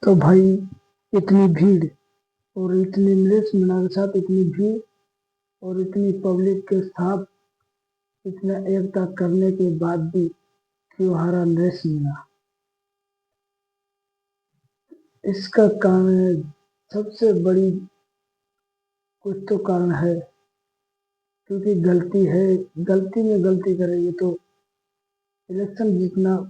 तो भाई इतनी भीड़ और इतनी नरेश मीणा के साथ इतनी भीड़ और इतनी पब्लिक के साथ इतना एकता करने के बाद भी क्यों हारा नरेश मीणा। इसका कारण है, सबसे बड़ी कुछ तो कारण है, क्योंकि गलती है, गलती में गलती करेंगे तो इलेक्शन जीतना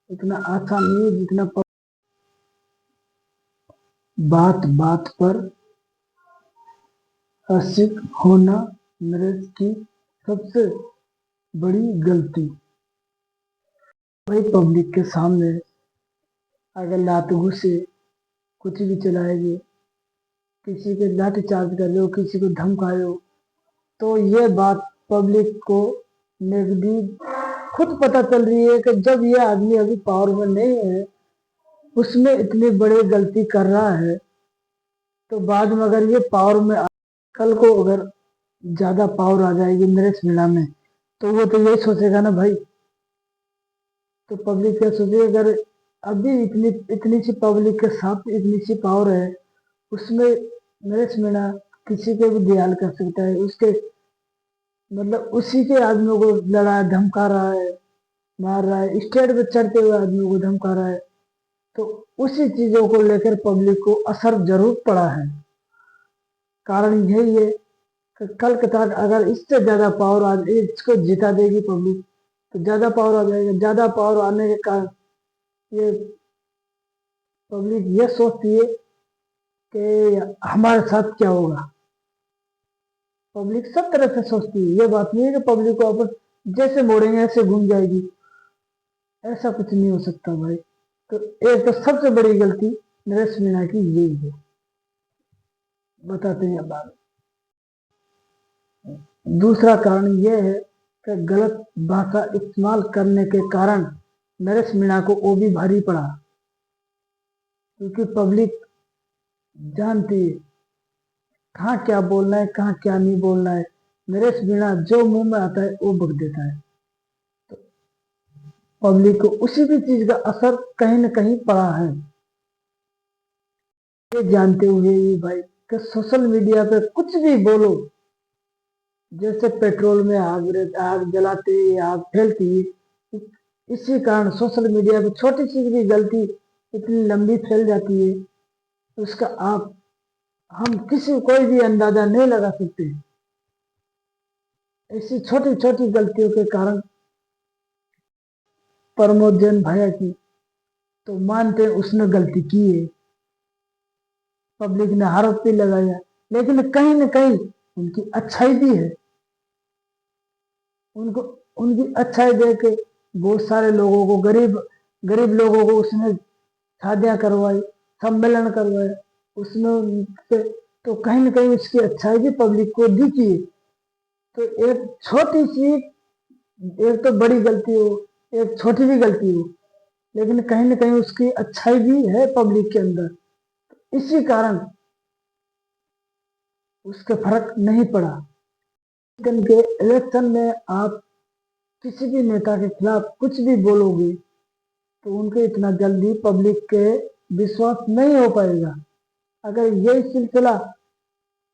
इतना आसान नहीं है जितना बात बात पर आशिक होना नरेश की सबसे बड़ी गलती। वही पब्लिक के सामने अगर लातू से कुछ भी चलाएंगे, किसी के लाठी चार्ज कर लो, किसी को धमकाए हो, तो ये बात पब्लिक को नकदी खुद पता चल रही है कि जब ये आदमी अभी पावर में नहीं है, उसमें इतनी बड़ी गलती कर रहा है, तो बाद में अगर ये पावर में कल को अगर ज्यादा पावर आ जाएगी नरेश मीणा में, तो वो तो यही सोचेगा ना भाई। तो पब्लिक क्या सोचेगी, अगर अभी इतनी इतनी सी पब्लिक के साथ इतनी सी पावर है, उसमें नरेश मीणा किसी को भी दयाल कर सकता है, उसके मतलब उसी के आदमियों को लड़ा धमका रहा है, मार रहा है, स्टेट पे चढ़ते हुए आदमियों को धमका रहा है। तो उसी चीजों को लेकर पब्लिक को असर जरूर पड़ा है। कारण यही है कि कल के तक अगर इससे ज्यादा पावर आ इसको जिता देगी पब्लिक, तो ज्यादा पावर आ जाएगा। ज्यादा पावर आने के कारण ये पब्लिक ये सोचती है कि हमारे साथ क्या होगा। पब्लिक सब तरह से सोचती है, ये बात नहीं है कि पब्लिक को अपन जैसे मोड़ेंगे ऐसे घूम जाएगी, ऐसा कुछ नहीं हो सकता भाई। तो एक तो सबसे बड़ी गलती नरेश मीणा की यही है, बताते हैं बात। दूसरा कारण यह है कि गलत भाषा इस्तेमाल करने के कारण नरेश मीणा को वो भी भारी पड़ा, क्योंकि पब्लिक जानती है कहाँ क्या बोलना है, कहाँ क्या नहीं बोलना है। नरेश मीणा जो मुंह में आता है वो बक देता है, तो पब्लिक को उसी भी चीज का असर कहीं न कहीं पड़ा है। ये जानते हुए ही भाई कि सोशल मीडिया पे कुछ भी बोलो, जैसे पेट्रोल में आग जलाते आग फैलती, इसी कारण सोशल मीडिया पे छोटी सी भी गलती इतनी लंबी फैल जाती है, उसका आप हम किसी कोई भी अंदाजा नहीं लगा सकते। ऐसी छोटी छोटी गलतियों के कारण प्रमोद जैन भैया की तो मानते उसने गलती की है, पब्लिक ने आरोप भी लगाया, लेकिन कहीं न कहीं उनकी अच्छाई भी है। उनको उनकी अच्छाई देख के बहुत सारे लोगों को, गरीब गरीब लोगों को उसने शादियां करवाई, सम्मेलन करवाए, उसने उनसे तो कहीं न कहीं उसकी अच्छाई भी पब्लिक को दिखी है। तो एक छोटी सी, एक तो बड़ी गलती हो, एक छोटी भी गलती हो, लेकिन कहीं न कहीं उसकी अच्छाई भी है पब्लिक के अंदर, इसी कारण उसके फर्क नहीं पड़ा। लेकिन के इलेक्शन में आप किसी भी नेता के खिलाफ कुछ भी बोलोगे, तो उनके इतना जल्दी पब्लिक के विश्वास नहीं हो पाएगा। अगर यही सिलसिला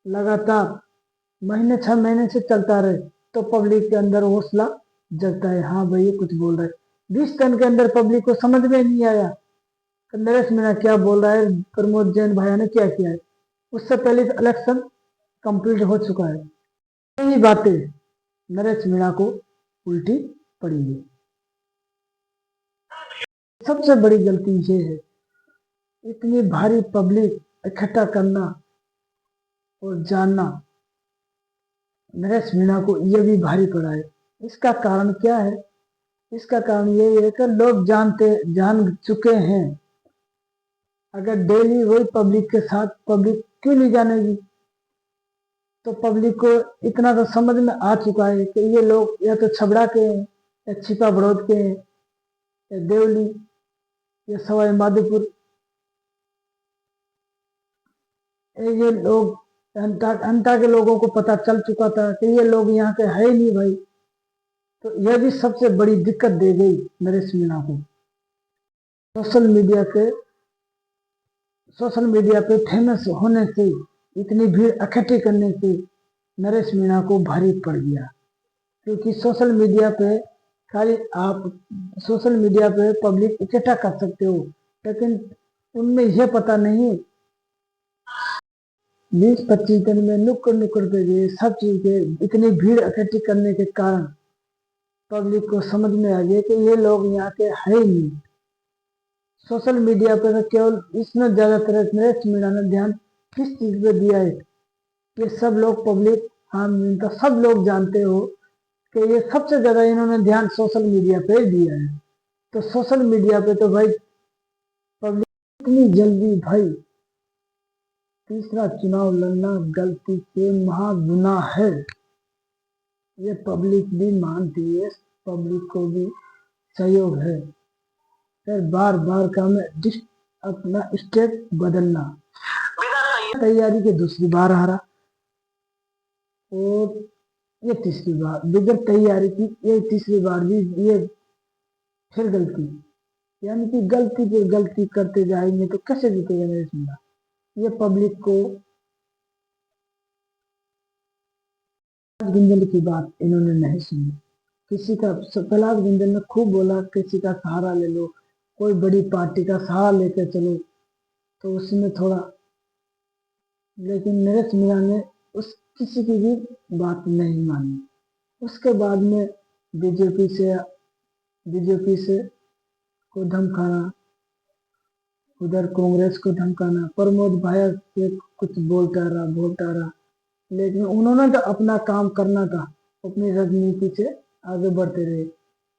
लगातार महीने 6 महीने से चलता रहे, तो पब्लिक के अंदर हौसला जगता है, हाँ भाई ये कुछ बोल रहा है। 20 दिन के अंदर पब्लिक को समझ में नहीं आया कि नरेश मीणा क्या बोल रहा है, प्रमोद जैन भैया ने क्या किया है। उससे पहले इलेक्शन कंप्लीट हो चुका है। यही बातें नरेश मीणा को उल्टी पड़ी है। सबसे बड़ी गलती ये है, इतनी भारी पब्लिक इकट्ठा करना और जानना नरेश मीणा को ये भी भारी पड़ा है। इसका कारण क्या है? इसका कारण यही है कि लोग जान चुके हैं। अगर डेली वही पब्लिक के साथ, पब्लिक क्यों नहीं जानेगी? तो पब्लिक को इतना तो समझ में आ चुका है कि ये लोग या तो छबड़ा के हैं, या छिपा बड़ौद के हैं, या देवली, या सवाई माधोपुर, ये लोग अंता के लोगों को पता चल चुका था कि ये लोग यहाँ के है ही नहीं भाई। तो यह भी सबसे बड़ी दिक्कत दे गई नरेश मीणा को। सोशल मीडिया के सोशल मीडिया पे फेमस होने से, इतनी भीड़ इकट्ठी करने से नरेश मीणा को भारी पड़ गया। क्योंकि सोशल मीडिया पे खाली आप सोशल मीडिया पे पब्लिक इकट्ठा कर सकते हो, लेकिन उनमें यह पता नहीं 20-25 दिन में नुक्कड़ नुक्कड़ पे गए सब चीज के इतनी भीड़ इकट्ठी करने के कारण पब्लिक को समझ में आ गया कि ये लोग यहाँ के है ही नहीं। सोशल मीडिया पे तो केवल इसमें ज्यादातर नरेश मीणा ने ध्यान किस चीज पे दिया है कि सब लोग पब्लिक, हाँ तो सब लोग जानते हो कि ये सबसे ज्यादा इन्होंने ध्यान सोशल मीडिया पे ही दिया है। तो सोशल मीडिया पे तो भाई पब्लिक इतनी जल्दी भाई, तीसरा चुनाव लड़ना गलती से महागुनाह है, ये पब्लिक भी मानती है, पब्लिक को भी सहयोग है। फिर बार बार का मैं अपना स्टेप बदलना, तैयारी के दूसरी बार हारा, और ये तीसरी बार बिगड़ तैयारी की, ये तीसरी बार भी ये फिर गलती, यानी कि गलती पे गलती करते जाएंगे तो कैसे जीतेगा मेरे सुनना। ये पब्लिक को गुंजन की बात इन्होंने नहीं सुनी। किसी का प्रहलाद गुंजन ने खूब बोला किसी का सहारा ले लो, कोई बड़ी पार्टी का सहारा लेकर चलो, तो उसमें थोड़ा, लेकिन नरेश मीणा ने उस किसी की भी बात नहीं मानी। उसके बाद में बीजेपी से बीजेपी से को धमकाना, उधर कांग्रेस को धमकाना, प्रमोद भाया से कुछ बोलता रहा, लेकिन उन्होंने तो अपना काम करना था, अपनी राजनीति से आगे बढ़ते रहे।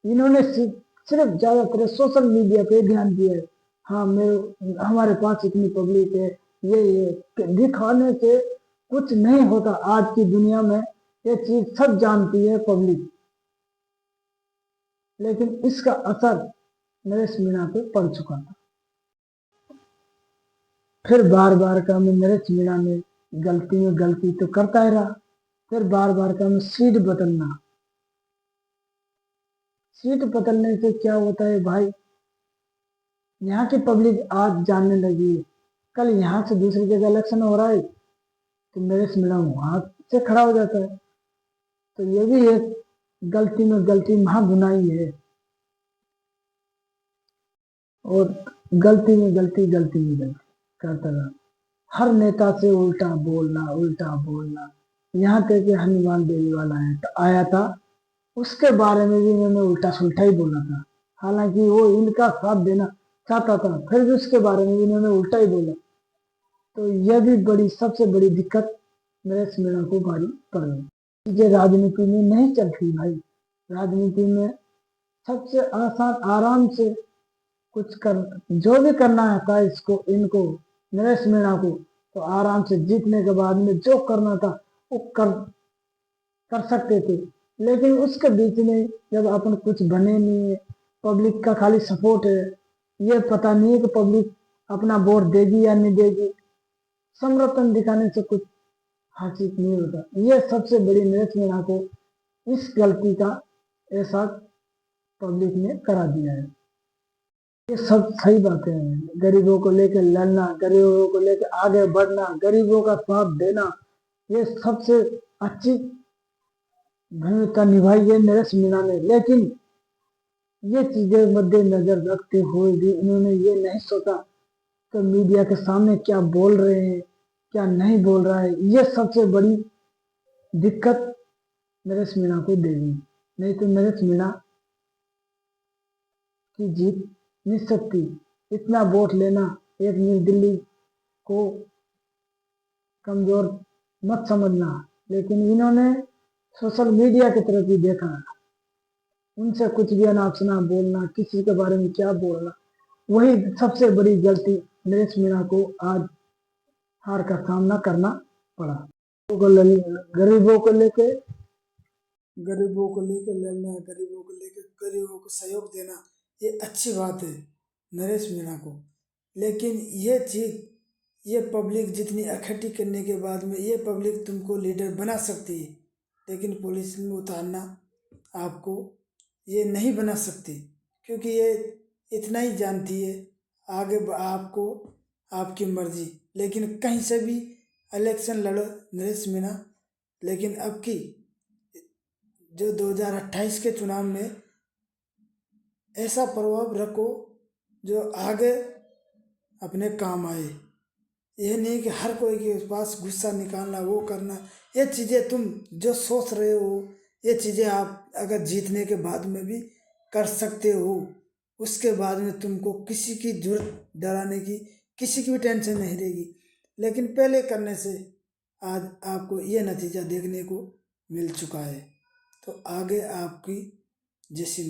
इन्होंने सिर्फ ज्यादातर सोशल मीडिया पे ध्यान दिया है। हाँ मेरे हमारे पास इतनी पब्लिक है, ये दिखाने से कुछ नहीं होता। आज की दुनिया में ये चीज सब जानती है पब्लिक, लेकिन इसका असर नरेश मीणा पे पड़ चुका था। फिर बार बार का मैं नरेश मीणा में गलती में गलती तो करता ही रहा। फिर बार बार का मैं सीट बदलना, सीट बदलने से क्या होता है भाई, यहाँ की पब्लिक आज जानने लगी है। कल यहाँ से दूसरी जगह इलेक्शन हो रहा है तो नरेश मीणा वहां से खड़ा हो जाता है, तो ये भी एक गलती में गलती महागुनाही है। और गलती में गलती करता रहा, हर नेता से उल्टा बोलना, यहाँ तक कि हनुमान देवी वाला आया था, उसके बारे में भी इन्होंने उल्टा सुल्टा ही बोला था। हालांकि वो इनका साथ देना चाहता था, फिर भी उसके बारे में भी इन्होंने उल्टा ही बोला। तो यह भी बड़ी सबसे बड़ी दिक्कत नरेश मीणा को भारी पड़ गई। चीजें राजनीति में नहीं चलती भाई, राजनीति में सबसे आसान आराम से कुछ कर, जो भी करना था इसको इनको नरेश मीणा को, तो आराम से जीतने के बाद में जो करना था वो कर सकते थे। लेकिन उसके बीच में जब अपन कुछ बने नहीं है, पब्लिक का खाली सपोर्ट है, ये पता नहीं है कि पब्लिक अपना वोट देगी या नहीं देगी, समर्थन दिखाने से कुछ हासिल नहीं होता। ये सबसे बड़ी नरेश मीणा को इस गलती का एहसास पब्लिक ने करा दिया है। ये सब सही बातें हैं, गरीबों को लेकर लड़ना, गरीबों को लेकर आगे बढ़ना, गरीबों का साथ देना, ये सबसे अच्छी भूमिका निभाई है नरेश मीणा ने। लेकिन ये चीजें मद्देनजर रखते हुए भी इन्होंने ये नहीं सोचा तो मीडिया के सामने क्या बोल रहे हैं क्या नहीं बोल रहा है, ये सबसे बड़ी दिक्कत नरेश मीणा को देगी। नहीं तो नरेश मीणा की जीत निश्चित थी। इतना वोट लेना एक न्यू दिल्ली को कमजोर मत समझना, लेकिन इन्होंने सोशल मीडिया की तरफ भी देखा, उनसे कुछ भी अनाप शनाप बोलना, किसी के बारे में क्या बोलना, वही सबसे बड़ी गलती नरेश मीणा को आज हार का सामना करना पड़ा। गरीबों को लेके लड़ना, गरीबों को सहयोग देना, ये अच्छी बात है नरेश मीणा को। लेकिन ये चीज, ये पब्लिक जितनी इकट्ठी करने के बाद में ये पब्लिक तुमको लीडर बना सकती है, लेकिन पुलिस में उतारना आपको ये नहीं बना सकती, क्योंकि ये इतना ही जानती है, आगे आपको आपकी मर्जी, लेकिन कहीं से भी इलेक्शन लड़ो नरेश मीणा, लेकिन अब की जो 2028 के चुनाव में ऐसा प्रभाव रखो जो आगे अपने काम आए। यह नहीं कि हर कोई के पास गुस्सा निकालना, वो करना, ये चीज़ें तुम जो सोच रहे हो, ये चीज़ें आप अगर जीतने के बाद में भी कर सकते हो। उसके बाद में तुमको किसी की जरूरत डराने की, किसी की भी टेंशन नहीं रहेगी। लेकिन पहले करने से आज आपको ये नतीजा देखने को मिल चुका है। तो आगे आपकी जैसी